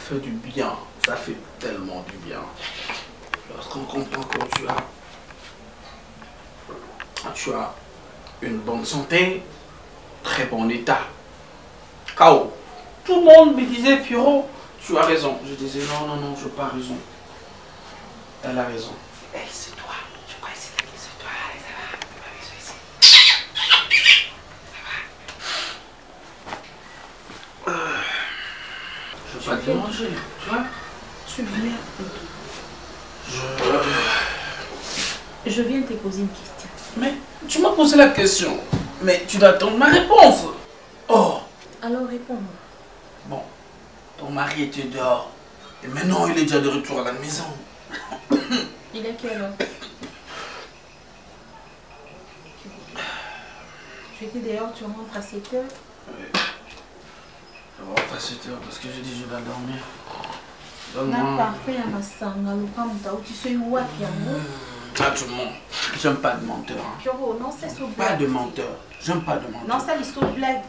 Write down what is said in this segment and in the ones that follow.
fait du bien. Ça fait tellement du bien. Lorsqu'on comprend que tu as une bonne santé, très bon état. K.O. Tout le monde me disait, Pierrot, tu as raison. Je disais, non, non, non, je n'ai pas raison. Elle a raison. Hey, c'est toi. Je crois que c'est toi. Allez, ça va. Pas besoin ici. Ça va. Je ne veux pas te déranger, tu vois. Tu viens. Je viens te poser une question. Mais tu m'as posé la question. Mais tu dois attendre ma réponse. Oh. Alors réponds-moi. Bon, ton mari était dehors. Et maintenant, il est déjà de retour à la maison. Il est quelle heure? Tu étais dehors, tu rentres à 7 heures? Oui. Je rentre à 7 heures parce que j'ai dit je vais dormir. Donne-moi. Parfait à ma sanga, le camp, tu sais où est Ah, tu mens. J'aime pas de menteur. Pierrot, non, c'est sur Pas de menteur. J'aime pas de menteur. Non, ça l'histoire blague.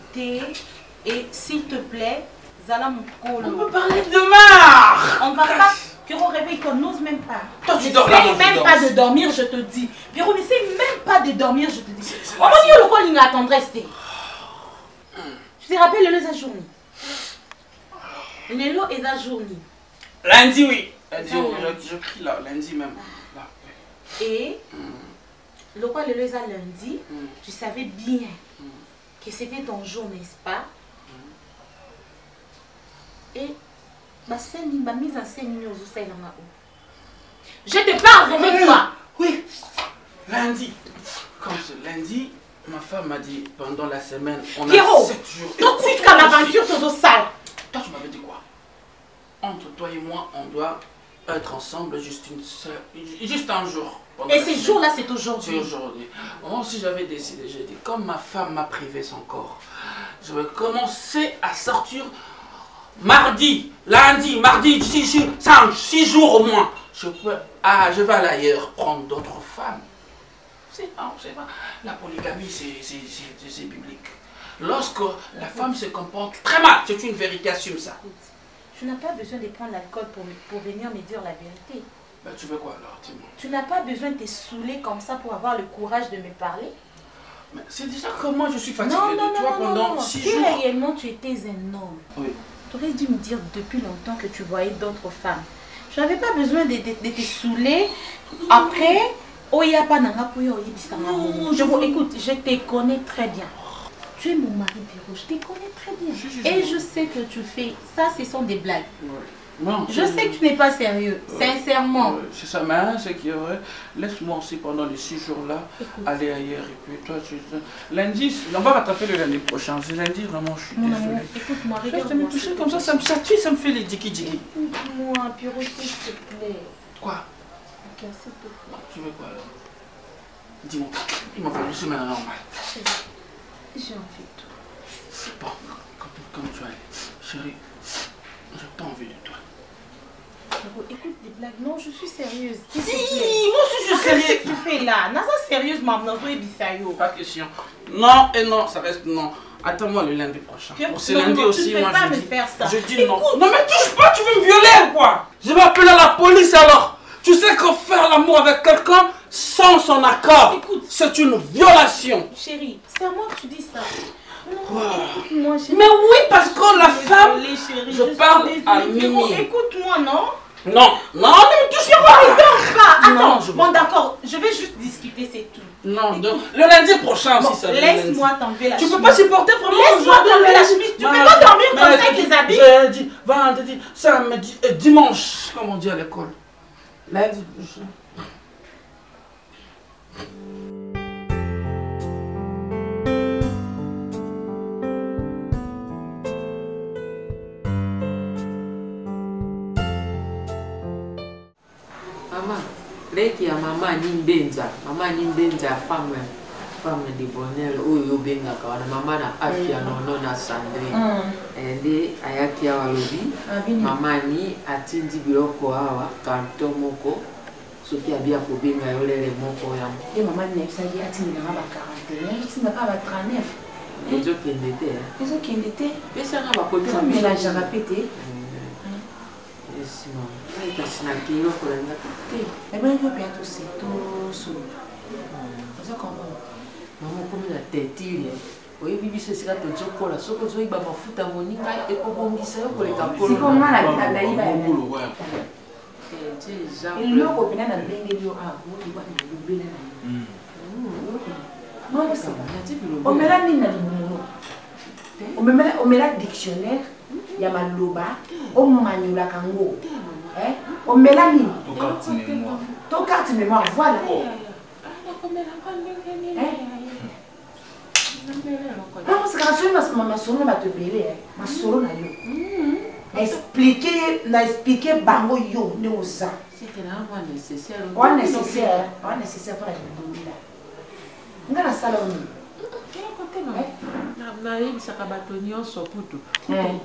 Et s'il te plaît, Zala Moukolo. On peut parler demain. On va pas. Pierrot, réveille-toi, n'ose même pas. Toi, tu dors là, même pas de dormir, je te dis. Pierrot, n'essaie même pas de dormir, je te dis. On va dire le quoi, il a tendresse. Tu te rappelles le journée? Le lot est la journée. Lundi, oui. Lundi, je crie là, lundi même. Là, oui. Et le quoi, le lundi, tu savais bien que c'était ton jour, n'est-ce pas? Et ma mise en scène, je te parle avec toi. Oui. Lundi. Comme ce lundi, ma femme m'a dit pendant la semaine, on a 7 jours. Tout de suite, quand l'aventure te doit sale. Toi, tu m'avais dit quoi? Entre toi et moi, on doit être ensemble juste un jour. Et ce jour-là, c'est aujourd'hui. C'est aujourd'hui. Moi aussi, j'avais décidé. J'ai dit, comme ma femme m'a privé son corps, je vais commencer à sortir mardi, lundi, mardi, 6 jours au moins. Je vais aller ailleurs prendre d'autres femmes. C'est pas. La polygamie, c'est biblique. Lorsque la femme se comporte très mal, c'est une vérité, assume ça. Tu n'as pas besoin de prendre l'alcool pour venir me dire la vérité. Ben, tu veux quoi alors, dis-moi? Tu n'as pas besoin de te saouler comme ça pour avoir le courage de me parler. Mais c'est déjà que moi je suis fatiguée de toi pendant 6 jours. Si réellement tu étais un homme, tu aurais dû me dire depuis longtemps que tu voyais d'autres femmes. Je n'avais pas besoin de te saouler. Après, écoute, je te connais très bien. Tu es mon mari, Pierrot, je te connais très bien. Et je sais que tu fais ça, ce sont des blagues. Non, je sais que tu n'es pas sérieux, sincèrement. C'est ça, mais c'est qu'il y aurait. Laisse-moi aussi pendant les 6 jours-là aller ailleurs. Et puis toi, lundi, on va rattraper le lundi prochain. C'est lundi, vraiment, je suis désolée. Écoute-moi, regarde-moi. Je me toucher comme ça me sature, ça me fait les diki-diki. Écoute-moi, Pierrot, s'il te plaît. Quoi? Ok, s'il te plaît. Tu veux quoi alors? Dis-moi, il m'a fallu une semaine normale. J'ai envie de toi. Bon, comme tu vas aller. Chérie, j'ai pas envie de toi. Écoute des blagues. Non, je suis sérieuse. Si, moi aussi je suis sérieuse. Qu'est-ce que tu fais là? Nasa sérieuse, maman. Pas question. Non et non, ça reste non. Attends-moi le lundi prochain. Pour ce lundi aussi, moi je dis. Je dis non. Non mais touche pas, tu veux me violer ou quoi? Je vais appeler la police alors. Tu sais que faire l'amour avec quelqu'un sans son accord, c'est une violation. Chérie, c'est à moi que tu dis ça. Écoute-moi, chérie. Mais oui, parce que la femme, chérie, je parle à Mimi. Écoute-moi, non? Non, non, ne me touche pas. Attends, bon d'accord, je vais juste discuter, c'est tout. Non, donc, le lundi prochain aussi, ça. Laisse-moi t'enlever la chemise. Tu peux pas supporter vraiment. Laisse-moi t'enlever la chemise. Tu peux pas dormir comme ça avec les habits. J'ai dit vendredi, samedi, dimanche, comme on dit à l'école. Lundi prochain. Maman, leki ya mama Nimbenza, femme de bonheur, oyo bengaka wana mama na afya nono na Sandrine. Ende ayaki awa lobi, mama ni atindi biloko awa karton moko soki abia kobenga yo lele moko ya. Et maman ni efsaki atindi na ba 41, atindi na ba 39. Ezo kende te. Ezo kende te. Pesa na ba kodi ça mélange à répéter. merci maman. Kasi na kilo ko lang nakati. Eh ben yo bientôt c'est tout sous. Ça comment? Maman comme la tête ile. Oui bibi c'est ça to chokola. Soko zo iba mafuta moninga ekobongisa yo koleka polo. Si comment la iba. Il lo ko bina na ndenge yo a bo di kwa ni lubele na. Non c'est ça. On mela ni na limuno. On mela dictionnaire ya maloba o manyula kango. On mela ni to carte mémoire voilà. Non, c'est quand je ma solo va te belé, ma solo na yo. Expliquer bango yo ne osa. C'était là moi nécessaire. On nécessaire pour la domina. Ngana sala oni. Na yebi sakabato nyonso kutu.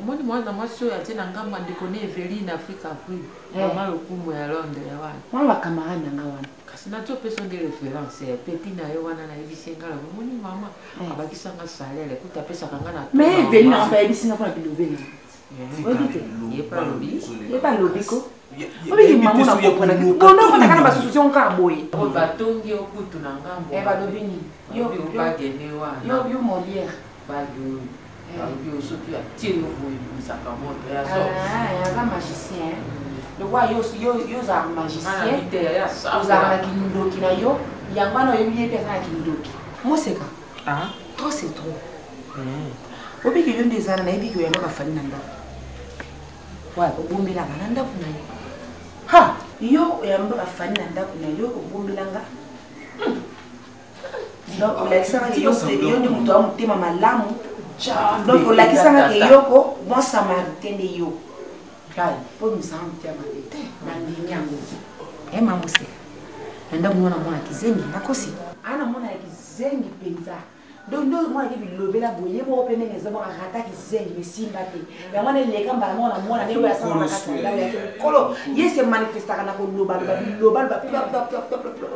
Moni mwana mwasi oyo atie na ngambo ndeko ne Eveline Africa Afrique. Mama lokumu ya Londres ya wana. Mwana camarade na wana. Kasi na to person de référence pepi na yo wana na yebi sengala moni mama abakisa nga salaire kuta pesa kanga na. Mais Eveline na ba yebi singa pour la biloveni. Il pas lobby. Il pas lobby ko. Obi maman na comprendre. Bono fana kana basusion ka boye. O batongi okutu na ngambo. Ba lobby ni. Yo bagene wana. Yo Molière. Bagyo. Bagyo soki atire boye bisaka moto ya so. Ya magicien. Le roi yo za magicien. Za kindoki na yo. Yangwana yo biye pesa kindoki. Moseka. Ah. Trop c'est trop. Obi ki yo ndezana na ebi ki yo na fani na ndako. Wa obumbila na ndako na yo. Ha, yo yamba afani na ndako na yo obumbilanga. Donc la kisanga yo yo ndi mutu amutema malamu. Donc la kisanga ke yoko bon samaritain de yo. Kai, po msanga mutema de. Na ndinyango. Mama mose. Nda mwana mwana kizengi nakosi. Ana mwana kizengi penza. Donc moi qui bilobela boye mo opene ngeza mo rata kizengi mesimba te. Ya mwana leka mbala mwana mwana ne ya sama makata ya kolo yese manifesta kana ko loba ba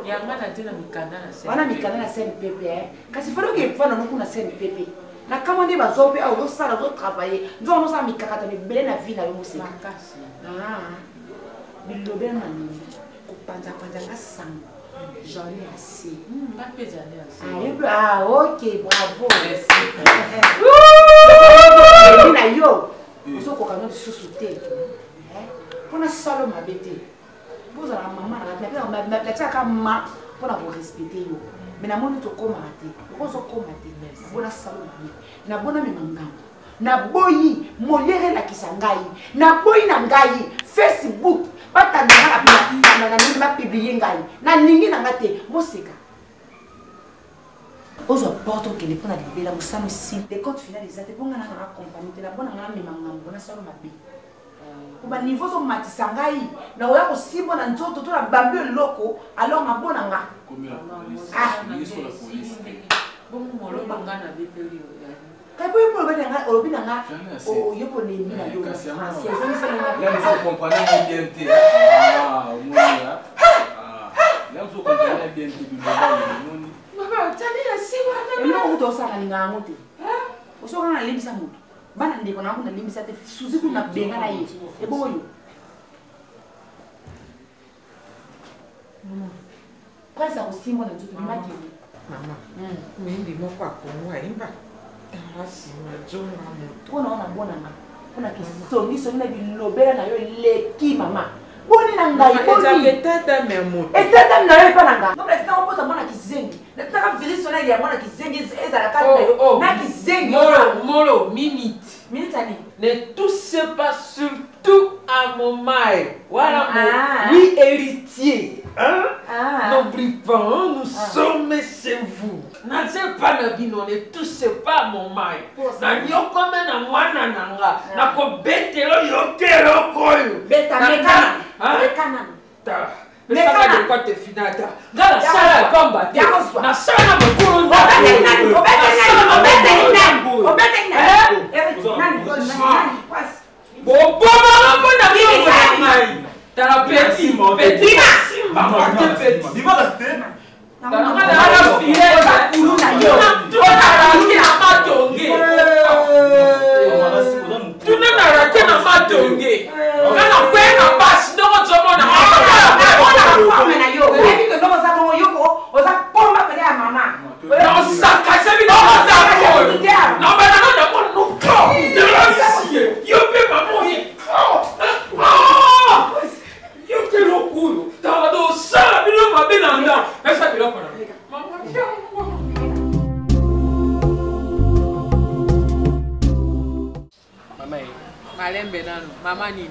ya mwana tena mikanda na sen. Wana mikanda na sen pepe kasi falo ke fana no kuna sen pepe. Na kama ne bazope au sala zo travailler. Nzo no sa mikakata ne bele na vie na yo mose. Bilobela na ni ko panza nga sang. J'en ai assez. Ah, ok, bravo. Merci. Yo, vous avez quand même sous-souté. Pour la salle, ma bête. Vous avez la maman, la personne pour la respecter. Mais la monnaie est comme raté. Vous avez comme raté. Vous la salle, ma bête. Na bona mi mangam. Na boyi, Molière la kisangai. Na boyi na ngai. Facebook. Bata na publier ngai na ningi na ngate moseka ozo porto que les prendre la libéla musami si les comptes finales des até bonga na compagnie te na bona na mimanga bona solo mabe kuba niveau so matisa ngai na oya ko simbo na nzoto to na bambi loko alors na bona nga bongo molo ngana bepeli Quand vous pouvez dire au Binanga, au Yoponemi, à Yoga, c'est là, vous comprenez bien. Ah, là, vous comprenez bien. Maman, tu as dit, c'est moi. Et non, vous avez dit, vous vous avez dit, vous avez dit, vous avez dit, vous avez dit, vous avez dit, vous avez dit, vous avez dit, quand ça aussi, moi, je me dis, maman, mais il m'a pas compris. Kuna kisoni na bilobela na yo leki mama. Boni na ngai boni. Etata memoto. Etata na yo pa na ngai. Donc la on pota mona kizengi. Na taka vili sona ya mona kizengi ezala kati na yo. Na kizengi. Molo minute. Minute ani. Ne touche pas surtout à mon mari. Voilà mon oui héritier. Hein? N'oublie pas, nous sommes chez vous. N'attendez pas na bino, ne touchez pas mon mari. Na nyoko me na mwana nanga. Na ko betelo yokero koyo. Beta mekana. Mekana. Ta. Mekana de quoi te finata. Ngala sala komba. Na sala mukuru nda. Tu malembe nano mama nini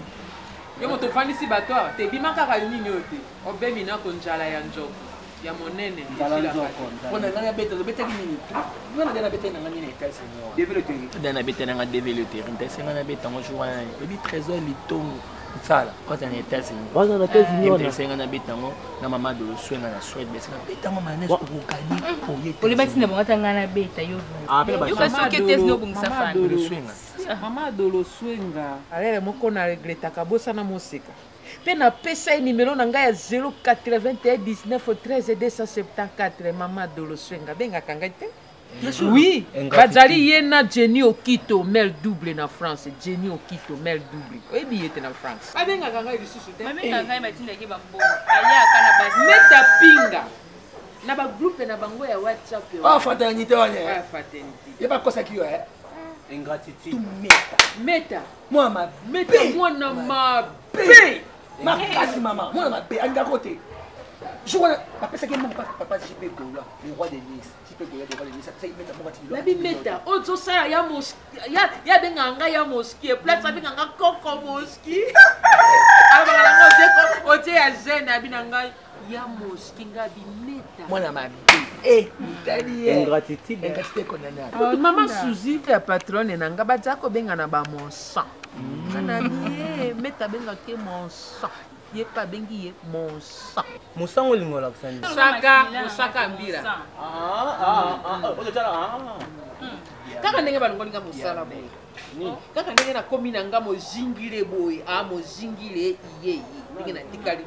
yo moto fandi si bato te bima kaka nini ote obemi na ko njala ya njoko ya monene njala njoko ona ngana beta beta nini ngana ngana beta ngana nini tese no développer dana beta ngana développer tese ngana beta ngo joa ebi trésor litongo sala quand on est tese on a tese ni on tese ngana beta ngo na mama de swenga na swed besa beta ngo manes ko kali Oli bati na bonga ngana beta yo yo kaso ke tese no bungisa fa mama dolo swenga alele moko na regreta kabosa na moseka pe na pesa numéro na ngai ya 081 19 13 274 mama dolo swenga benga kanga te oui bazali yena Jenny Okito mel double na France Jenny Okito mel double oyebi yete na France abenga kanga lisusu te benga ngai matinda ke bambo aya kana basi meta pinga na ba groupe na bango ya WhatsApp yo fraternité wane fraternité yeba kosa kiyo ingratitude meta mwana mabe makasi mama mwana mabe anga kote je vois papa c'est que mon papa JP Gola le roi des Nice JP Gola le roi des Nice ça il met mon bâtiment la bimeta ozo ça ya mosquée ya benga nga ya mosquée place benga nga koko mosquée aba la ngose ko ote ya zena binanga ya mosquée nga bimeta mwana mabe ingratitude mama Suzy ya patronne nanga bazako benga na ba monsan kana bien meta benga ke monsan ye pa bengi ye monsan musango lingola kusani musaka mbira kaka ndenge balongoli nga mosala boye kaka ndenge nakomi na nga mozingile boye mozingile iye ndenge natikali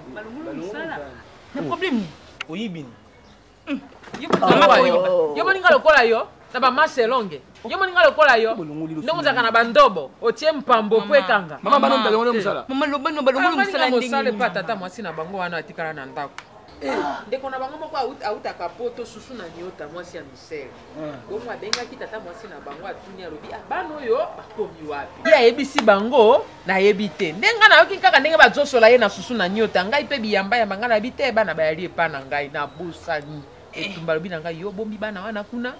na problème oyibini yo bolinga lokola yo na bamase longe yo moninga lokola yo ndenge ozalaka na bandobo otie mpambo po ekanga mama bana mtalongole mosala mama lobano balongole mosala ndenge pa tata mwasi na bango wana atikala na ndako ndeko na bango moko autaka poto susu na nyota mwasi ya misere bongo abengaki tata mwasi na bango atuni alobi bana oyo bakomi wapi ye ayebisi bango nayebi te ndenge nayoki kaka ndenge bazosola ye na susu na nyota ngai mpe biyamba ya banga nayebi te bana bayali epa na ngai na busani etumba lobi na ngai yo bombi bana wana kuna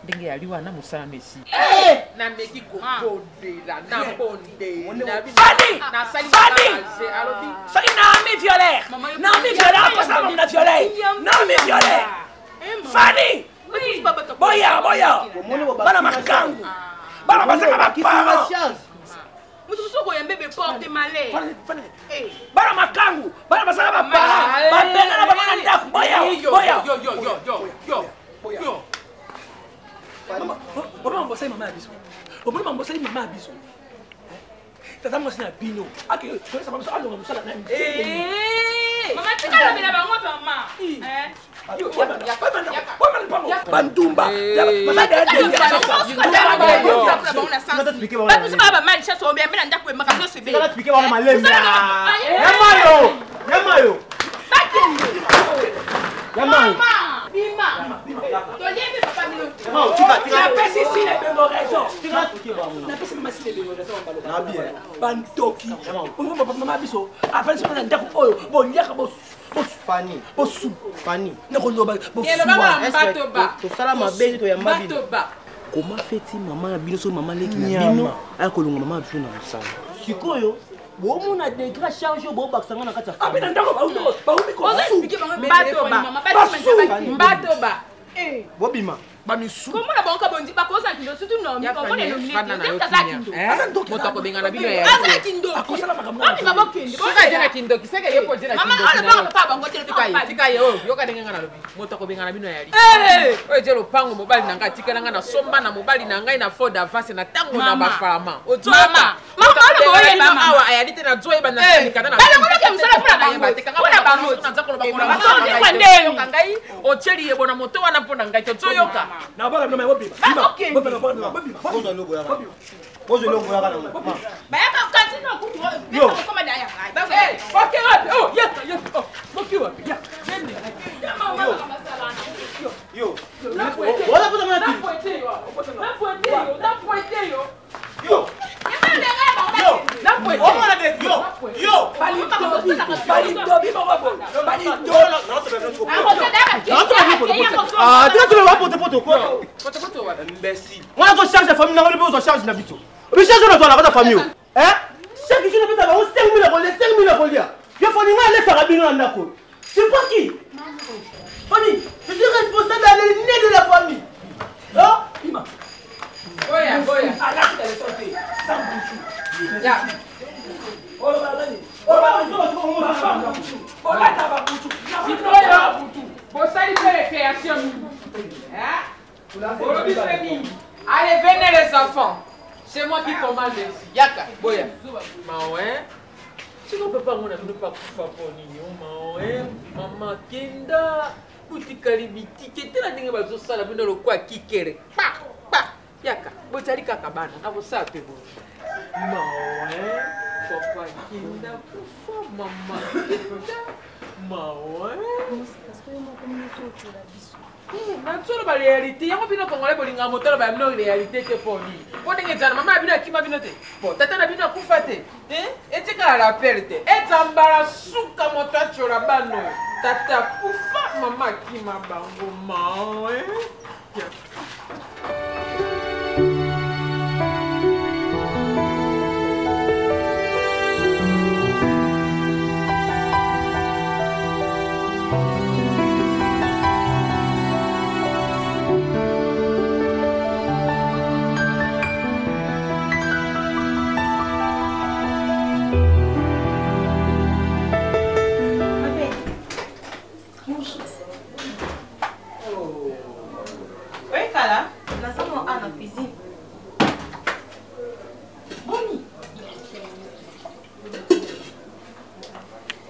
ndenge yali wana mosala mesi na meki kokondela na bondela na sali alobi sali Naomi Violaire Naomi Violaire kosa na Violaire Naomi Violaire Fanny boya bana makangu bana basaka bapara mutu soko ya mbebe porte malais bana makangu bana basaka bapara babenga na bana ndaku boya Mama, mama mbosai mama abiso. Mama mbosai mama abiso. Tata mwasi na bino. Aki, kwa sababu sala ndo msala na mimi. Mama tika la bila bango mama. Bandumba. Masada comment fait-il maman bino so maman leki na bino akolonga maman biso na mosala sikoyo bomu na degra charge bo baksanga na kati ya abina ndako baumi ko mbatoba bobima bamisu comment na banka bondi bakoza kindo surtout no mi ko ne no mi moto akobenga na bino ya asa kindo akosala makambo ami babokende soka jena kindo kiseke yepo jena kindo mama ala pa bango tele tika yo yoka ndenge ngana lobi moto akobenga na bino ya li oyo je lopango mobali na ngai tikala nga na somba na mobali na ngai na ford avance na tango na bafama mama boye mama awa ayali te na zoe bana nikata na bana ko ke msala pula bango tekanga bango na zakolo bakolo ngai ocheli yebo na moto wana pona ngai to yoka na baka no mobima Pose longo ya kana mama. Bayaka continue kutu yo. Kama daya ngai. Ba okay wapi? Oh, yeka. Moki wapi? Ya. Nende. Mama Yo. Wala kuta mwana ti. Yo. Imbécile. Moi, je charge la famille, on ne peut pas charger la bito. Mais charge la famille. Hein? chaque jour on peut avoir 5000 colia 5000 colia je faut ni aller faire abino andako c'est pas qui Fanny je suis responsable de l'aîné de la famille hein Ima Goya ah là tu as sorti sans bouchou ya oh là allez, venez les enfants. C'est moi qui commande ici. Yaka, boya. Maouin. Tu ne peux pas me pas faire pour nous, Maouin. Maman Kenda. Kuti karibiti. Qu'est-ce que tu as dit que ça la bonne quoi qui kere. Pa. Yaka. Botali kakabana. Avo ça pe bo. Maouin. Papa Kenda. Pourquoi maman Kenda? Maouin. Parce que moi comme nous autres la biso. Nansolo ba réalité yango bino kongole bolinga moto ba bino réalité te poni boninga tana mama bino akima bino te bon tata na bino akufa te etika la perte etambala suka moto achola bano tata kufa mama akima bango mao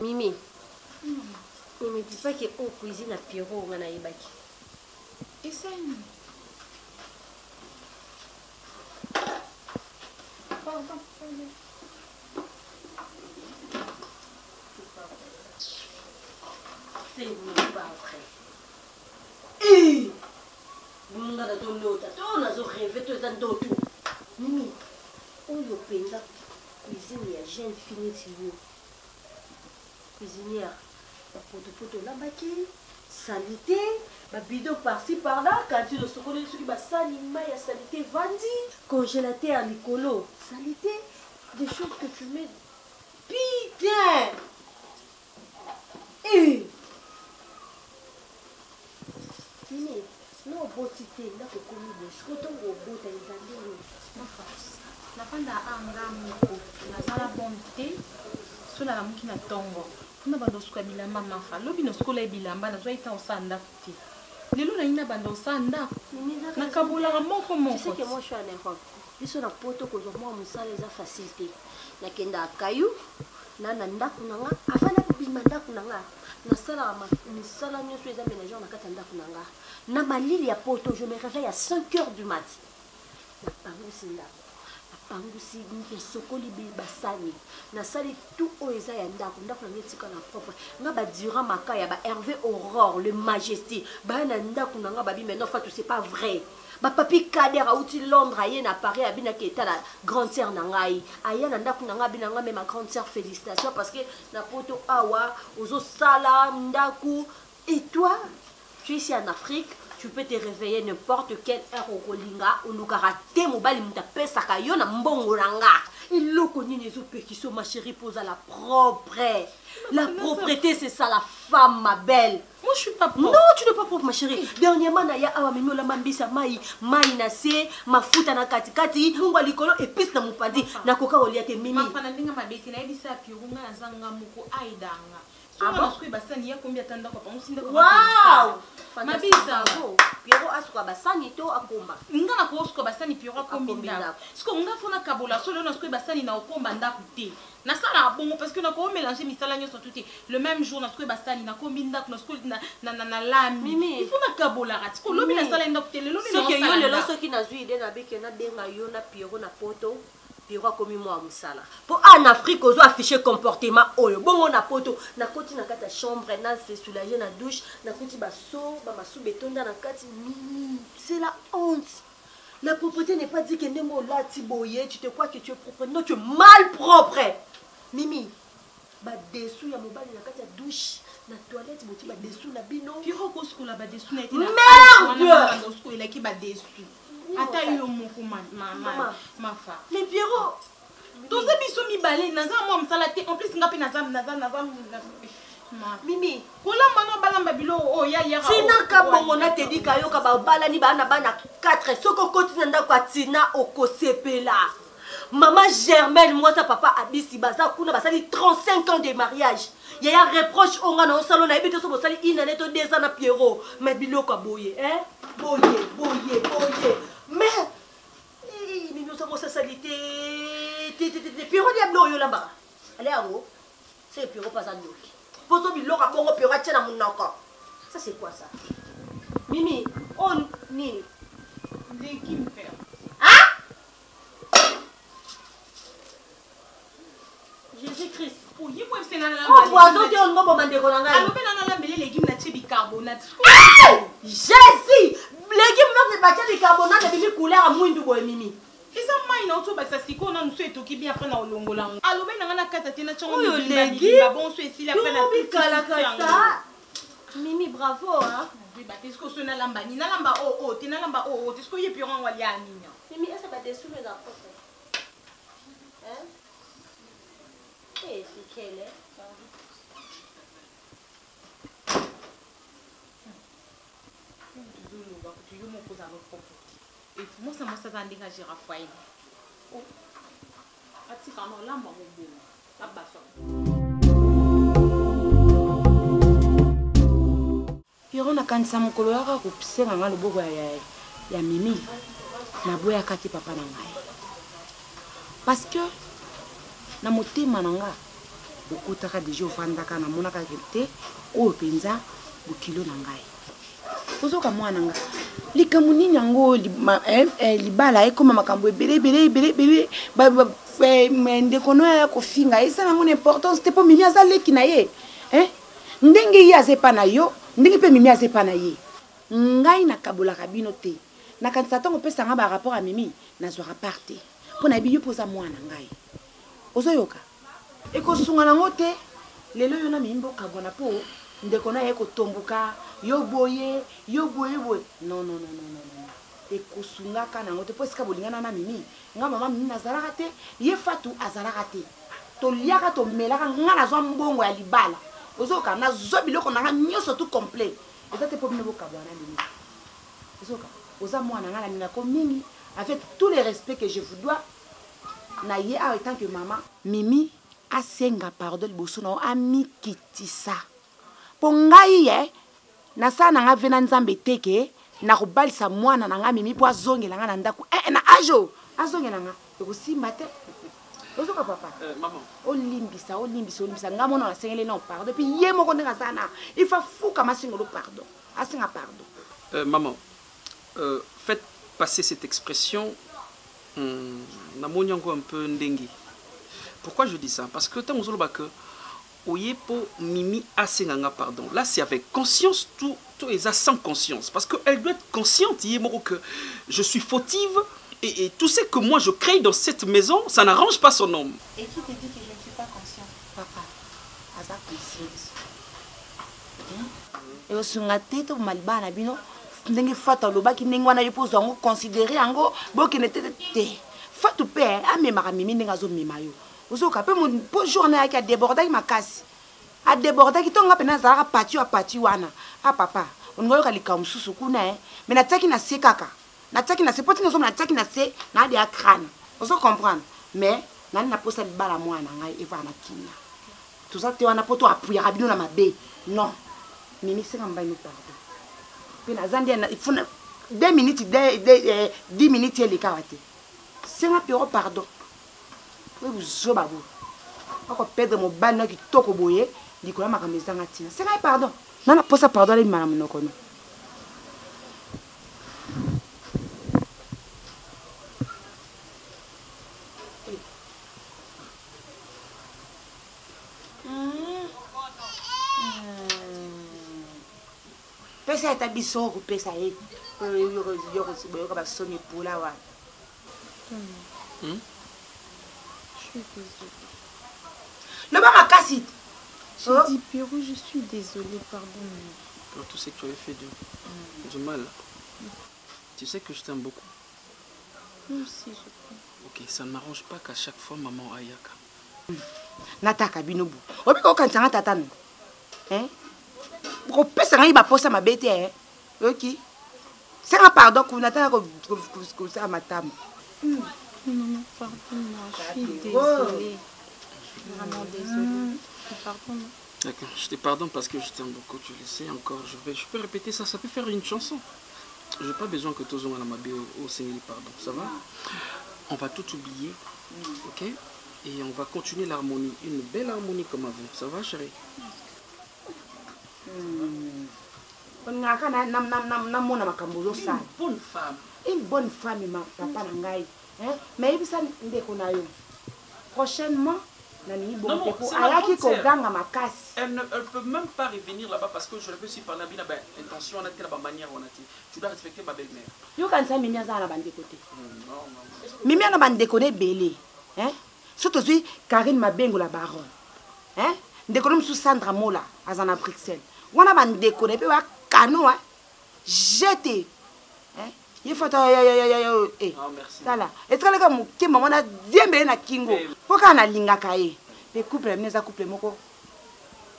Mimi, ne me dis pas qu'on cuisine à Pierrot ou à Naïbaki. Essaye. Pardon. C'est vous pas après. Eh! Vous n'avez pas de l'autre. On a rêvé tout le temps. Mimi, on y a peine cuisine, il y a jeune fille. Cuisinière, la poto la baki, salité, ma bidon par-ci par-là, quand tu le socolé sur la salima, il y a salité vandi, congélateur à l'icolo, salité, des choses que tu mets. Putain! Eh! Mimi, non, beauté, là, que comme il est, ce que ton robot, t'as les années. Ma force. La fin d'Angamoko, la bonté, sur la mouki na tongo. On a bandosco bilamba mafa. Lobi no skola bilamba na zoita osanda kuti. Lelo na ina bando osanda. Na kabola moko moko. Tu sais que moi je suis en Europe. Ils sont en poto que moi mon salaire est facilité. Na kenda kayu na nanda kunanga afana bimanda kunanga. Na sala ma sala nyo soeza ménager na katanda kunanga. Na malili ya poto je me réveille à 5 h du mat. Na pango sinda. Pangusi ni sokoli basani na sali tout oeza ya ndako ndako na ngetika na propre nga ba durant makaya ba Hervé Aurore le majesté ba na ndako na nga babi maintenant fait c'est pas vrai ba papi Kader a outi Londres aye na Paris abina ki eta la grande sœur na ngai aya na ndako na nga bina nga même ma grande sœur félicitations parce que na poto awa ozo sala ndako et toi tu es ici en Afrique. Tu peux te réveiller n'importe quelle heure au Rolinga, ou nous karaté, mobile, mouta pesa kayo na mbongolanga. Il le connaît les autres qui sont ma chérie pose à la propre. La propreté, c'est ça la femme, ma belle. Moi, je suis pas propre. Non, tu n'es pas propre, ma chérie. Dernièrement, na ya awa mino la mambisa mai na se, ma futa na katikati, mungwa likolo et piste na mupadi, na koka oliate mimi. Ma fana ndinga mabeti na ebisa pirunga na zanga muko aidanga. Wow! Mabisa Pierrot asuka basani to akomba. Nga na ko asuka basani Pierrot akomba. Siko nga fona kabola solo na asuka basani na okomba ndaku te. Na sala bongo parce que na ko mélanger misala nyo sotuti. Le même jour na asuka basani na kombi ndaku na asuka na lami. Il faut na kabola rat. Siko lobi na sala ndaku te le lobi na sala. Ce que yo le loso ki na zui ide na beke na benga yo na Pierrot na poto. Pierrot comme moi musala. Pour en Afrique ozo afficher comportement oyo. Bongo na poto na koti na kata chambre na se soulager na douche na koti baso ba masu betonda na kati mimi. C'est la honte. La propreté n'est pas dit que ndemo la tiboye, tu te crois que tu es propre. Non, tu es mal propre. Mimi. Ba dessous ya mobali na kati ya douche na toilette boti ba dessous na bino. Pierrot ko skola ba dessous na été na. Merde. Ko skola ki ba dessous. Ata yo moko ma fa. Les Pierrot, toza biso mibale naza mwa mosala te en plus ngapi naza Mimi kolamba no balamba bilo o ya ya tina ka bongo na te dika yo ka babala ni bana 4 soko koti na ndako atina okosepela maman Germaine moi sa papa abisi baza kuna basali 35 ans de mariage yaya reproche onga na osalo na ebite so bosali inane to 2 ans na Pierrot mais biloko boye boye mais mimi so mo sa salite Pierrot diablo yo là-bas allez ango c'est Pierrot pas à nous poso biloko bongo Pierrot tena munoko ça c'est quoi ça Mimi on ni qui me fait Jésus-Christ. Oh, il faut que oh, poison, tu es un bon mandé qu'on a gagné. Alors, on a les légumes de bicarbonate. Jésus! Légumes de bicarbonate, de couleur à moins de bois, Mimi. Et ça, moi, on a ça, c'est qu'on a nous souhaité qui bien prendre au long lang. Alors, on a la carte de nature. Oh, légumes. Bon, c'est ici la peine à Mimi, bravo, hein. Oui, bah, qu'est-ce que c'est na lamba? Ni na lamba oh, t'es na lamba oh, qu'est-ce que y a plus en walia Nina? Mimi, est-ce que tu as des sous les apôtres? Hein? Et c'est quelle est? Et moi ça m'a dit que j'ai Raphaël. Oh. Ati kana la mama bo. La baso. Pierrot na kanisa mokolo yaka kopisenga nga loboko ya Mimi na boya kati papa na ngai. Parce que na motema nanga okutaka déjà ofandaka na monaka te oyo penza bokilo na ngai. Ozoka mwana nga likambo nini yango libala ekoma makambo ebele ndekono ya kofinga eza nango na importance te mpo Mimi aza leki na ye ndenge ye azepa na yo ndenge mpe Mimi azepa na ye ngai nakabolaka bino te nakanisa ntango opesanga barapport ya Mimi nazwaka part te mpo na yebi yo mpo oza mwana ngai ozoyoka ekosunga nango te lelo yo na Mimi bokangwana mpo ndeko na ye kotomboka yo boye non ekosungaka nango te mpo esika bolingana na Mimi nga mama Mimi nazalaka te ye Fatou azalaka te toliaka tomelaka nga nazwa mbongo ya libala ozoka nazwa biloko nanga nyonso tout complet eza te mpo bino bokabwana Mimi ozoka oza mwana nga na minako mingi avec tous les respects que je vous dois na ye awa tant que maman Mimi asenga pardon liboso na o amikitisa po ngai ye nasala nanga vena nzambe teke na kobalisa mwana nanga Mimi po azongela nga na ndako na ajo azongela nga ekosimba te ozoka papa maman olimbisa nga mona nasengeli na pardon puis ye moko ndenge aza na il faut fuka masengelo pardon asenga pardon maman faites passer cette expression namoni yango un peu ndengi. Pourquoi je dis ça? Parce que tant que Oyepo Mimi asenganga pardon. Là c'est avec conscience, tout est sans conscience. Parce qu'elle doit être consciente, que je suis fautive et tout ce que moi je crée dans cette maison, ça n'arrange pas son homme. Et qui te dit que je ne suis pas consciente? Papa, aza conscience. Et au sungate to malbana bino ndenge fata lobaki ndenge wana yo pozo ngo considérer yango boki nete te. Fatu père amemaka Mimi ndenge azomema yo. Ozoka pe mon journée yaki a débordé makasi. A débordé ki tonga pena zalaka pati wana. Ah papa, ongoyoka likambo susu kuna mais nataki na se kaka. Nataki na se poti nozo nataki na se na de crâne. Ozo comprendre. Mais nani na posa libala mwana ngai eva na kina. Tout ça te wana poto appuyer bino na mabe. Non. Mimi c'est ngamba ni pardon. Pe na zandi il faut 2 minutes 10 minutes les kawate. C'est un Pierrot pardon. Oui, vous avez encore perdre mon ban qui toko boye, Nicolas Makamezanga tina. C'est un pardon. Non, non, pas ça pardon, les madame no kono. Pesa ta biso ko pesa e. Yo ko sibo ko ba soni pula wa. Je suis désolée. Le bas cassite. J'ai dit Pierrot, je suis désolée, pardonne-moi. Pour tout ce que tu avais fait du mal. Tu sais que je t'aime beaucoup. Moi aussi, je crois. Ok, ça ne m'arrange pas qu'à chaque fois, maman ayaka. Nataka binobu. Obi ko kansanga tatano. Hein? Ko pesa ngai ba posa mabete hein. OK. C'est un pardon que nataka ko ça matama. Non, pardonne-moi, je suis désolée. Vraiment désolée. Pardonne-moi. D'accord, je te pardonne parce que je t'aime beaucoup, tu le sais encore. Je peux répéter ça, ça peut faire une chanson. Je n'ai pas besoin que tous on m'habille au Seigneur pardon, ça va? On va tout oublier, ok? Et on va continuer l'harmonie, une belle harmonie comme avant, ça va chérie? Une bonne femme. Une bonne femme, ma papa Nangai. Mais il s'en prochainement. Elle ne peut même pas revenir là-bas parce que je ne peux pas parler à la intention, on a la manière, tu dois respecter ma belle-mère. Tu as dit Mimi a la bande côté. Mimi a la bande côté belé. Surtout Karine m'a bengo la baronne. Décolle sous Sandra Mola à Zana Bruxelles. On a bande côté puis wa cano jeté. Il faut merci. Voilà. Et tu as que maman a bien belé na kingo. Pourquoi na linga kaye? Les couples mes couple moko.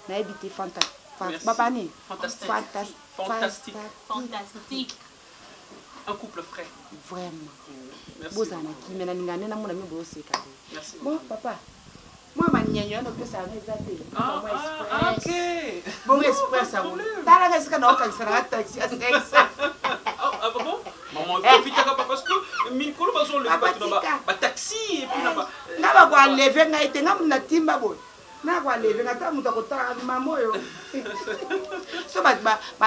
Na habité fantastique. Fantastique. Fantastique. Fantastique. Un couple frais. Vraiment. Merci. Merci. Bon, papa. Moi, ma nièce, on peut s'arrêter. Ok. Bon, express, ça vous. T'as la raison qu'on sera taxi à Ah bon? Maman, il faut vite parce que Minkolo va sur le taxi et puis là-bas. Là, on va lever, on a été dans la timba boy. Na kwa lever na tamu takota mama yo. So ba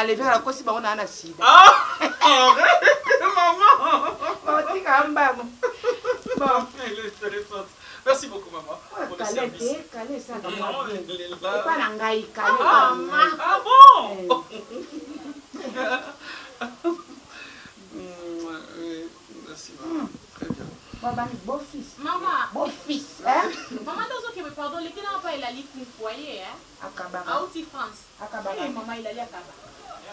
lever la kosi ba ona na sida. Maman. Ba tika amba mo. Bon, merci beaucoup maman. Pour le service. Calé ça. Non, pas na ngai calé. Ah bon. Merci maman. Très bien. Beau fils. Maman. Beau fils. Hein? Maman, dans ce qui me pardonne, les n'a pas il a lit pour foyer, hein? Akabara. À Outi France. Akabara. Maman, il a lit à Akabara.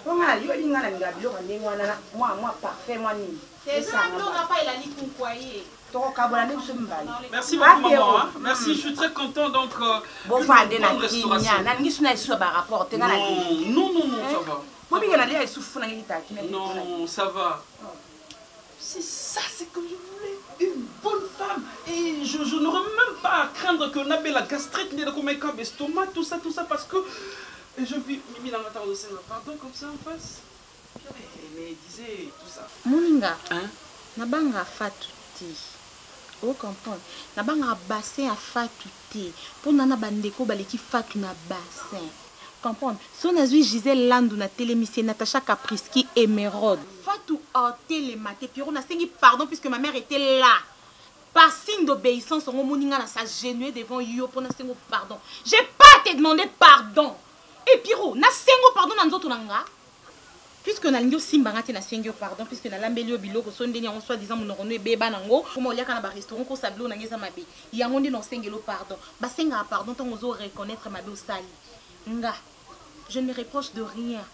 Bonga, yo linga na ngabilo kanengwana moi parfait moi ni. C'est ça, on n'a pas il a lit pour foyer. Toko kabola ne sumbali. Merci beaucoup maman. Merci, je suis très content donc bon fande na kinya. Na ngisuna iso ba rapport tenga na. Non, ça va. Moi bi na lia isufu na ngita kina. Non, ça va. C'est ça, c'est comme je voulais, une bonne femme. Et je n'aurais même pas à craindre que Nabé la gastrite n'ait comme un câble estomac, tout ça, parce que je vis Mimi dans la table de Seigneur. Pardon, comme ça en face. Mais disait tout ça. Moninga, nabanga fatuti. Vous comprenez? Nabanga bassin à fatuti. Pour nana bandeko baleki fatu na bassin. Comprendre. Si on a vu Gisèle Landou na télémission Natacha Kapriski Émeraude. Fatou a télématé puis on a dit pardon puisque ma mère était là. Par signe d'obéissance, on m'a s'agenouiller devant yo pour dire pardon. J'ai pas à te demander pardon. Et Piro, na sengo pardon dans d'autres nanga. Puisque na lingo simba ngati na sengo pardon puisque na lambelio biloko sondeni en soi disant mon renoé beba nango comme on y a kana ba restaurant ko sablo na ngeza mabe. Yango ndi no sengelo pardon. Ba senga pardon tant ozo reconnaître mabe au sali. Nga. Je ne me reproche de rien.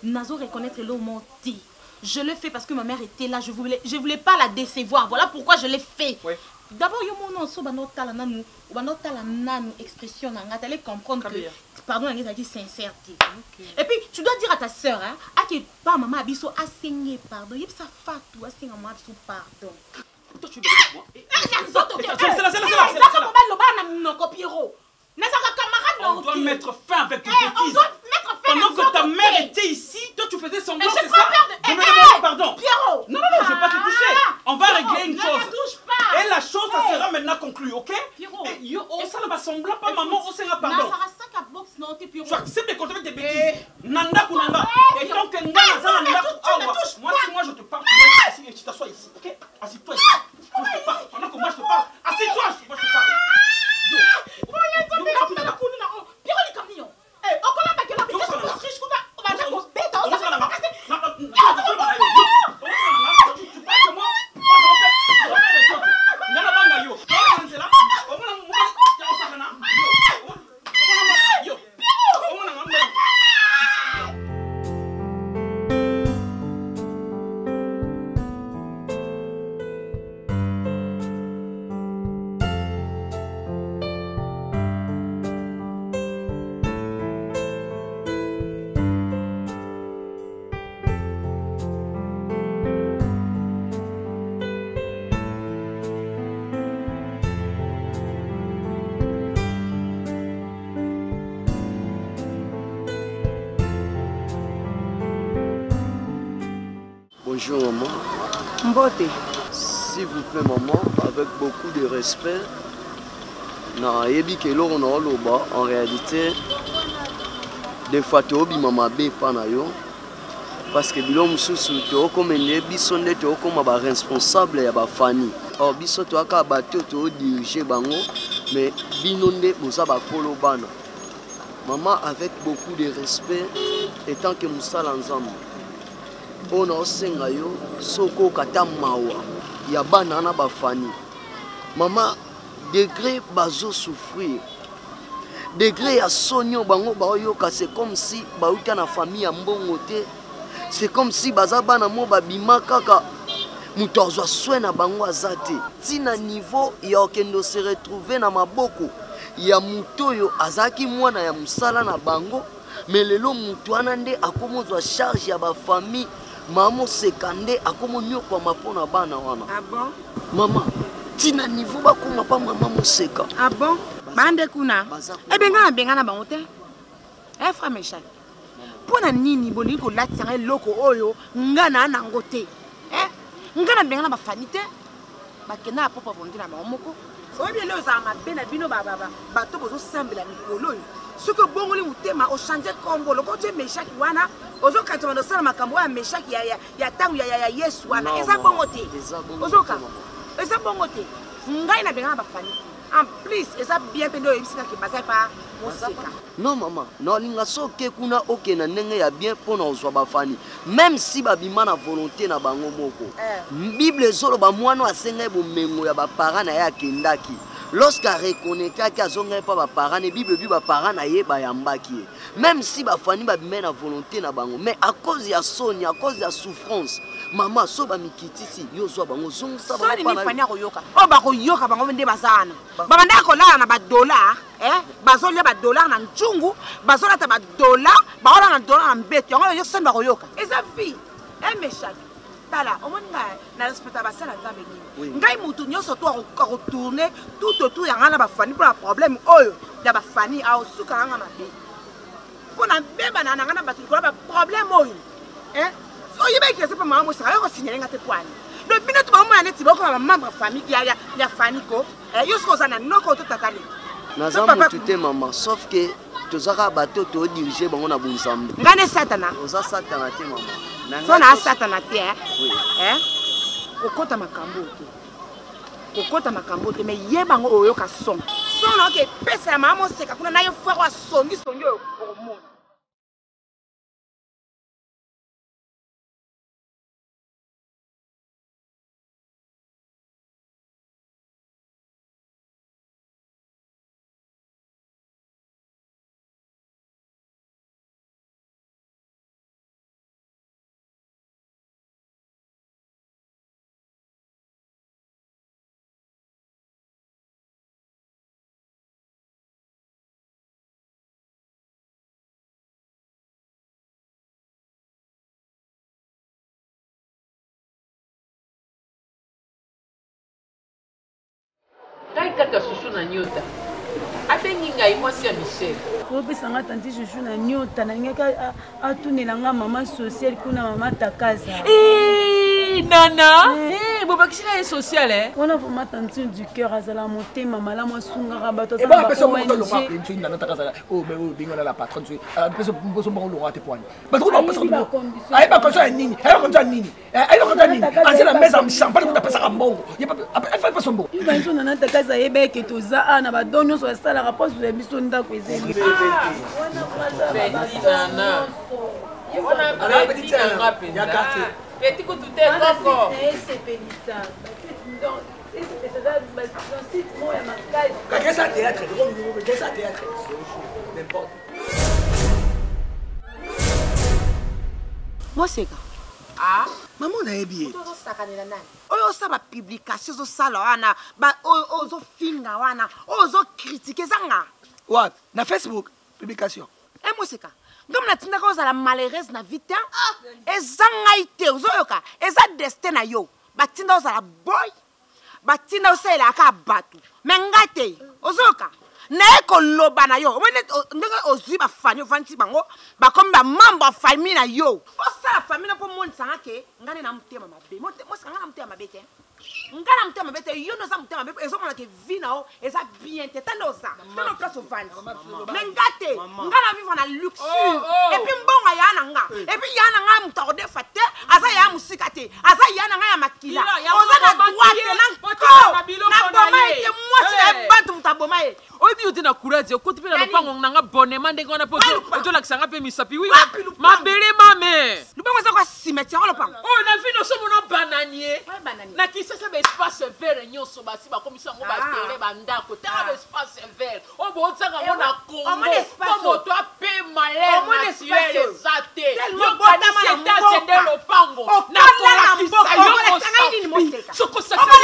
Nazo reconnaître l'eau menti. Je le fais parce que ma mère était là. Je voulais pas la décevoir. Voilà pourquoi je l'ai fait. Oui. D'abord, yo mon nom so banotala nanu, banotala nanu expression nanga, t'allais comprendre que pardon nanga dit sincérité. Et puis tu dois dire à ta sœur hein, à que pas maman abiso a saigné pardon. Yep ça fatou a saigné moi abiso pardon. Toi tu es avec moi. On doit mettre fin avec tes bêtises. Pendant que ta mère était ici, toi tu faisais semblant, c'est ça? Je me demande pardon. Pierrot. Non, je ne vais pas te toucher. On va régler une chose. Et la chose, ça sera maintenant conclu, ok? Et on s'en va semblant, pas maman, on sera pardon. Tu acceptes de compter tes bêtises. Nanda Kunanga. Et tant que Nanda, moi je te parle, tu t'assois ici, ok? Assis-toi ici. Moi je te parle. Pendant que moi je te parle, assis-toi, moi je te parle. Bonjour maman. Mbote. S'il vous plaît maman, avec beaucoup de respect, en réalité, des fois tu as maman parce que bilom susu to comme ne bisonde to comme ba responsable ya ba famille. Or biso to aka bato to diriger bango mais binonde boza ba kolo bana. Maman avec beaucoup de respect étant que musala nzambe. On a senga yo soko kata mawa ya bana na ba famille. Maman degré bazo souffrir. Degré ya sonyo bango ba yoka c'est comme si ba uta na famille ya mbongote. C'est comme si bazaba na mo babima kaka muto azwa soin na bango azate. Tina niveau ya okendo se retrouver na maboko ya muto yo azaki mwana ya musala na bango mais lelo muto anande akomozwa charge ya ba famille mamo sekande akomonyo kwa mapona bana wana. Ah bon? Maman, tina niveau bakoma pa mama moseka. Ah bon? Bande kuna. Benga na bango te. Frère Méchal. Pona nini boni ko latanga loko oyo ngana nango te. Ngana benga na bafanite. Bakena papa bondi na moko. Obi leo za mabena bino bato bozo sambela mikolo. Suko bongoli mutema o changer kombo loko te Meshaki wana ozo katoma no sala makambo ya Meshaki ya tangu ya Yesu wana. Eza bongo te. Ozoka. Eza bongo te. Ngai na benga na bafanite. En plus, eza bien pendo ebisika ki bazai pa moseka. Non maman, non linga soke kuna oke na ndenge ya bien pona ozwa bafani. Même si babima na volonté na bango moko. Bible zolo ba mwana asenga bomengo ya ba parents na ya kendaki. Lorsqu'à reconnecter ki azonga pa ba parents ne Bible bi ba parents na ye ba yambaki. Même si bafani babima na volonté na bango, mais à cause ya soni, à cause ya souffrance, maman so ba mikitisi yo zo bango zonsa ba pa na fanya koyoka. O ba koyoka bango nde bazana. Babanda ko la na ba dollar, bazolia ba dollar na nchungu, bazola ta ba dollar, baola na dollar na mbeti. Yango yo semba koyoka. Eza fi, Meshaki. Tala, o mona na respecta ba sala nzambe ni. Ngai mutu nyoso to retourner tout autour ya ngana ba fani pour la problème oyo ya ba fani a osuka ngana mabe. Pona beba na ngana ba tukula ba problème oyo. So yebe ki sepa mama mosa yo ko signaler ngate poani. Le bino to mama neti boko ba membre famille ya fani ko. Yo so za na noko to tatali. Na zamu tuté maman sauf que tozaka bato to diriger bango na bunzambe. Ngane satana. Oza satana te maman. So na satana te kokota makambo te. Kokota makambo te mais yeba ngo oyo ka son. So na ke pesa ya mama seka kuna na yo fwa wa songi yo omo. Kaka susu na nyota. Abengi ngai mwasi ya Michel. Opesa nga tanti susu na nyota na ngaka atunela nga mama social kuna mama takaza. Nana. Bobakisina ye social Wana vraiment tanti du cœur azala motema malamu sunga bato ça. Ba pesa mo to longa pension nana takaza. Oh mais oh bingo la patronne tu. Pesa mboso bongo longa te poani. Ba trop ba pesa ko. Ai ba pesa nini? Ai ko nini? Ai ko nini? Angela mesa champagne ko pesa ka mbongo. Ye pa fa pesa mbongo. Ibanzo nana takaza yebe ke toza ana ba donyo so sala rapport sur biso ndako ezeli. Wana nana. Wana petit nanga penda. Petit ko tuté koko. C'est Pélissa. Donc c'est ça site moi ma caille. Qu'est-ce ça théâtre? Qu'est-ce ça théâtre? N'importe. Moi c'est maman na ebi. Sakanela nani? Oyo sa ba publication zo sala wana, ba ozo finga wana, ozo critiquer zanga. What? Na Facebook publication. Moi c'est comme na tinda ko za la malheureuse na vite. Ezanga ite ozoyoka, eza destin na yo. Ba tinda za la boy. Ba tinda osela ka batu. Mengate ozoyoka. naye koloba na yo ndenge ozwi bafani ovanti bango bakomi bamembre ya famille na yo osala famille mpo monisanga ke ngane na motema mabe mosika nga na motema mabe te nga na motema mabe te yo noza motema mabe ezomona ke vi na o eza bien te tande oza tande place ovandi me nga te nga na vivre na luxure epuis mbongo ya na nga epuis ya na nga moto akodefa te aza ya mosika te aza ya na nga ya makila oza na droit te na boma ye te mwasi na ebantu moto aboma ye oyebi yo te na courage okoti mpe na lopango na nga bonema ndenge wana mpo ozolakisa nga mpe misapi wi mabele mame lupango eza kwa cimetière lopango oyo na vi nosomona bananie na kisasa baespace vert nyonso basi bakomisa yango batere bandako tala baespace vert oyo bootanga ngo na kongo po moto apema le naturel eza te yokanisi etage nde lopango nakolakisa yo sokosakisa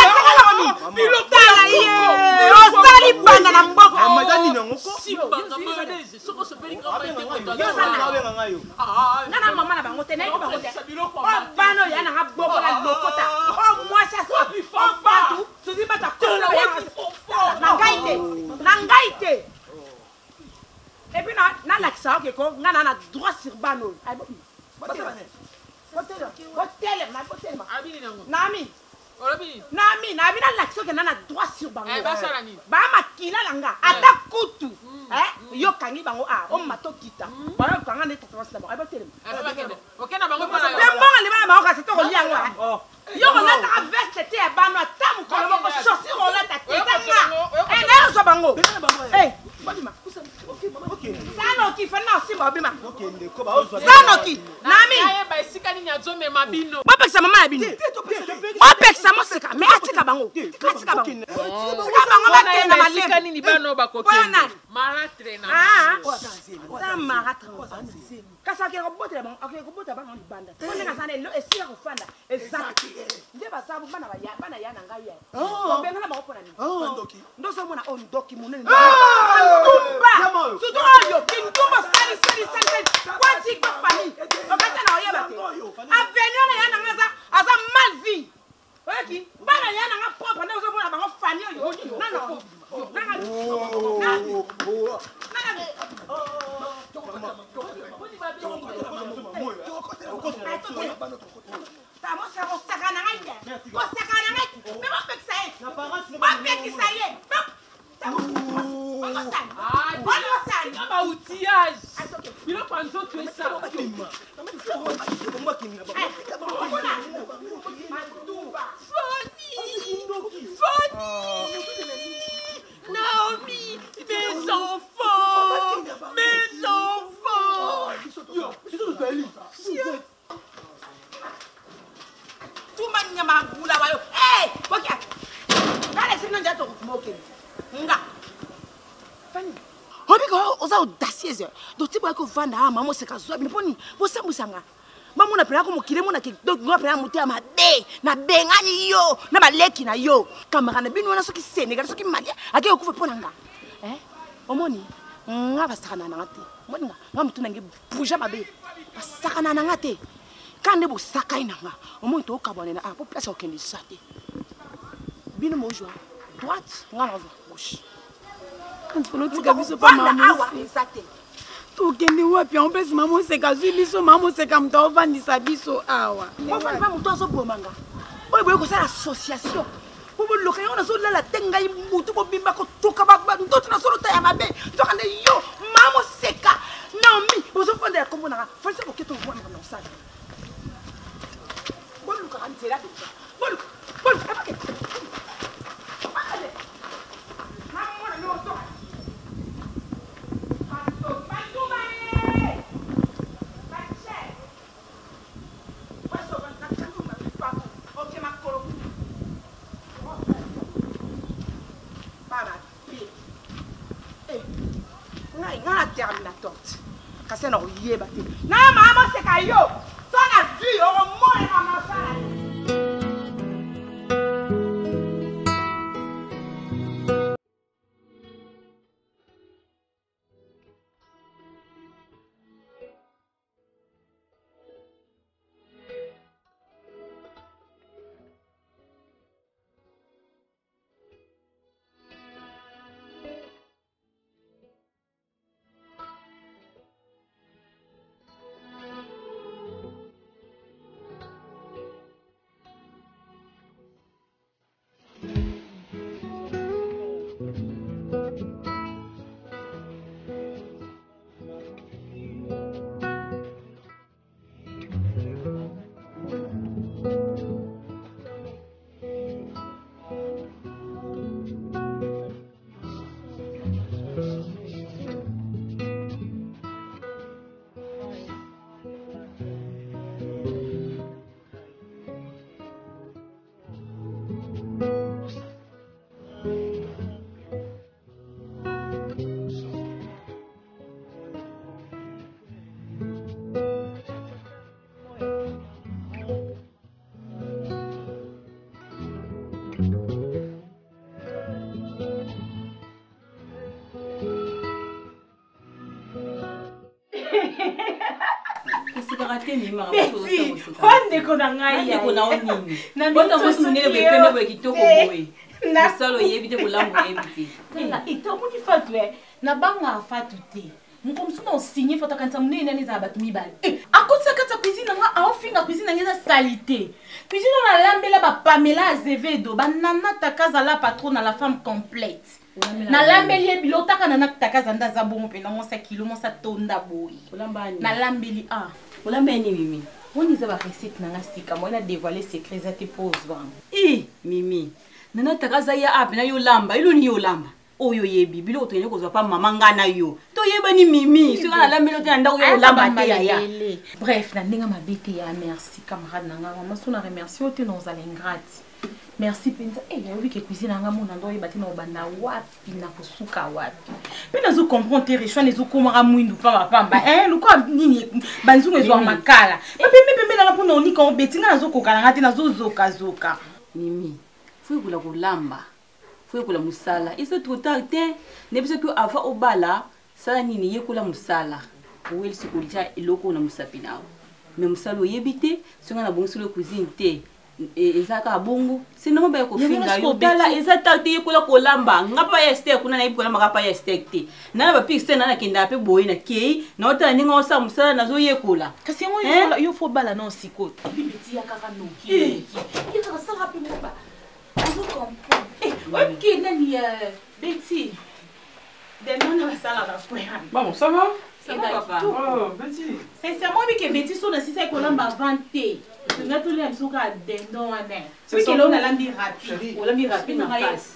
osali banda na mboko ngana mama na bango te nayebi bango te oyo bana oyo ya nanga boko na lokota oyo mwasi batu sozi bata na ngai te epuis nalakisa oke ko nga na droit sur bana oyo nami nalakisa oke nana droit sur bango bamakila na nga ata kutu yokangi bango omata okita baokanga nde tata basila bango aibotelemombonga libana bango kasi tokolia yango yokolata veste te ya bano ata mokolo moko chaussure olata te nayozwa bango sanoki fana osimba obima sanoki nami bopekisa mama ya bino bopekisa moseka me atika bango sika bango bakenda malekani bano bakokende maratre na maratre kasi akekobotela bango akekobotela bango libanda ndenge sana esika kofanda exact nde basabu bana ya na ngai ya obengana bango mpona nini ndozomona oyo ndoki monene sutu oyo kintumba sali kwati kwa famille okasa na oyeba te avenir na ya na ngaza aza mal vie oyoki bana ya na nga propre nde ozomona bango famille oyo Naomi, mes enfants, tout le monde a boula bayo. Hey, ok. Là, les gens ont dit moqué. Nga. Fanny. Obi ko oza audacieuse. Do tipo ko vanda mama se kazo bi poni. Bo sambusanga. Mamu na pela ko mokile mona ke do ngo pela muti ama de na bengani yo na baleki na yo. Kamera na bino na soki Sénégal soki Mali. Ake okufa pona nga. Omoni nga basakana na ngate. Moni nga mutu nange bouger mabe. Basakana na ngate. Kande bo sakai na nga. Omoni to kabone na po place okende sate. Bino mo joie. Droite nga na gauche. Tika biso pa mama tokende wapi ampesi mama oseka zwi biso mama oseka moto aovandisa biso awa ofandi pa moto azobomanga oyo boye kosala association po boloka yango nazolala te ngai mutu bobimba kotoka ndoto nazolota ya mabe tokande yo mama oseka naomi bozofandela kombo nanga falisa boketo ovwamaka na osala bolukaka nzela boluka kasi na oyeba te na mama seka yo so na zwi omona mama sala C'est karaté mima. Betty, ondeko na ngai ya. Ondeko na onini. Na bota mo sunele be pene bo kitoko boy. Na salo yebite kulambo yebite. Ito mo ki fatu na banga fatu te. Mukomsuna osigné fata kanisa munene nani za batu mibale. Akotsa kata cuisine nga aofinga cuisine ngeza salité. Cuisine na lambela ba Pamela Azevedo, ba nana takaza la patronne la femme complète. Na lambeli bilota kana na takaza ndaza bongo pe na monsa kilo monsa tonda boy. Na lambeli a. Olambeni mimi. Woni za ba recette na ngasika mo na dévoiler secret za te pose bang. Mimi. Nana takaza ya ape na yo lamba, ilo ni yo lamba. Oyo yebi bilo to nyeko zo pa mama ngana yo. To yeba ni mimi, so kana lambelo te ndako yo lamba te ya. Bref, na ndinga mabete ya merci camarade nanga. Mama so na remercier te nos ingrate. Merci penza. Yobi ke cuisine nanga mona ndo yeba te na obanda wapi na kusuka wapi. Pe na zo comprendre te rechwa nezo komara mwindu pa pamba. Luko nini banzungu ezo makala. Pepe na pona onika obeti nga nazo kokala ngate nazo zoka. Mimi, faut kula kulamba. Faut kula musala. Iso trop tard te. Ne bisa que ava obala sala nini yekula musala. Ou el sikulija eloko na musapinao. Mais musalo yebite songa na bongo sur cuisine te. Ezaka bongo sinon ba ko finga yo tala ezata te yekula kolamba ngapa ya steak kuna na yekula ngapa ya steak te. Na ba pixel na kinda pe boy na kei na otala ninga osa musala nazo yekula. Kasi yo faut bala non sikote. Bibiti ya kaka no ki. Yeka sala pe ngoba. Azo comprendre. Ok, nani Betty. Demande la salle à la poire. Bon, ça va? Ça va, papa. Oh, Betty. Sincèrement, oui, que Betty, son assistant est colombe avant thé. Tu n'as tout l'air sur la dindon en air. Oui, que l'on a l'ambi rapide. On l'ambi rapide, on passe.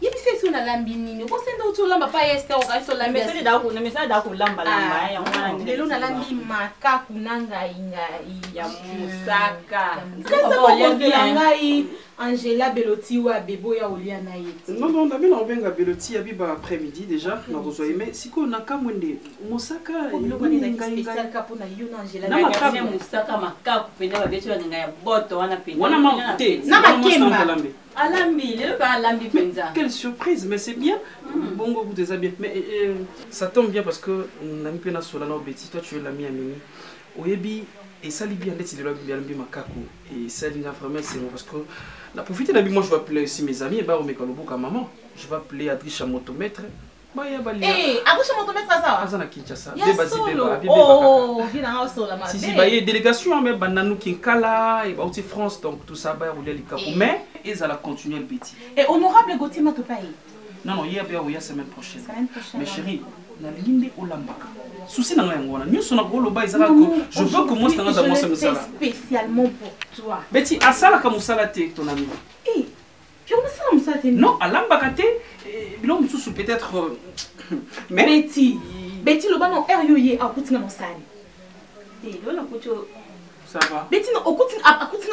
Yebi se suna lambi nini ko sendo to lamba pa este o ga so lambi message da ko na message da ko lamba ya ngwana lelo na lambi maka kunanga inga ya musaka kasa ko ngai Angela Beloti wa bebo ya olia na yeti non na bina obenga Beloti ya biba après-midi déjà na ko mais siko na kamwende musaka iloko ni spécial kapo na yo na Angela na maka musaka maka kupenda ba betu nga ya boto wana penda wana mamute na makemba Alambi, quelle surprise, mais c'est bien. Bon, vous déshabillez. Mais ça tombe bien parce que Nami Pena Solano Betty, toi tu es l'ami à Mimi. Oyebi, et ça libère net, c'est le bien Makaku. Et ça libère vraiment, c'est bon parce que la profiter d'habiller, moi je vais appeler aussi mes amis, et bah, on met à maman. Je vais appeler Adricha Motomètre. Adricha Motomètre, ça Azana Kinshasa. Oh, viens solo. Si, bah, il y a délégation, mais Bananou Kinkala, et bah, aussi France, donc tout ça, bah, on y a les capos. Mais, ils allaient continuer le petit. Et honorable Gauthier Matopaï. Non, il y a la semaine prochaine. Mais chérie, la ligne au Lambaka. Souci dans l'angona. Nous sommes au Loba, je veux que moi, je le fais spécialement pour toi. Betty, à ça, comme ça, ton ami. Eh, puis on a ça, non, à Lambaka, l'homme sous peut-être. Mais Betty, le ban en RUE a coûté dans salle. Et là, on ça va. Betty, au côté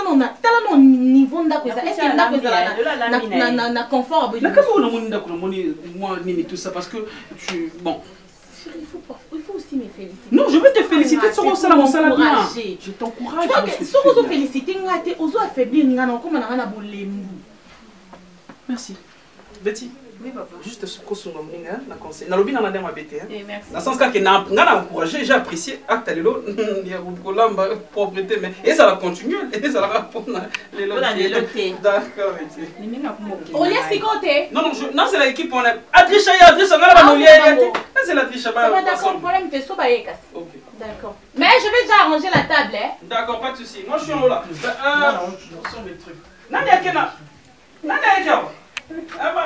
non, t'as là niveau d'ako ça. Est-ce que na confort na kazo na moni ndako na moni moi nini tout ça parce que tu bon. Il faut aussi me féliciter. Non, je veux te féliciter sur mon salaire bien. Je t'encourage. Si on se félicite, ngate ozo affaiblir ngana comme na na bolembu. Merci. Betty. Oui, papa. Juste ce qu'on se nomme, la conseil. Na lobi na ndema bete hein. Merci. Dans le sens que na encouragé, j'ai apprécié acte lelo, il y a kolamba propreté mais et ça va continuer et ça va répondre les lots. D'accord, Betty. On laisse y côté. Non, c'est l'équipe on a Adricha ngala ba no yeye. C'est l'Adricha ba. D'accord, problème te so ba yeka. OK. D'accord. Mais je vais déjà arranger la table hein. D'accord, pas de souci. Moi je suis en haut là. Non, je sens mes trucs. Nani akena. Nani akena. Ah bah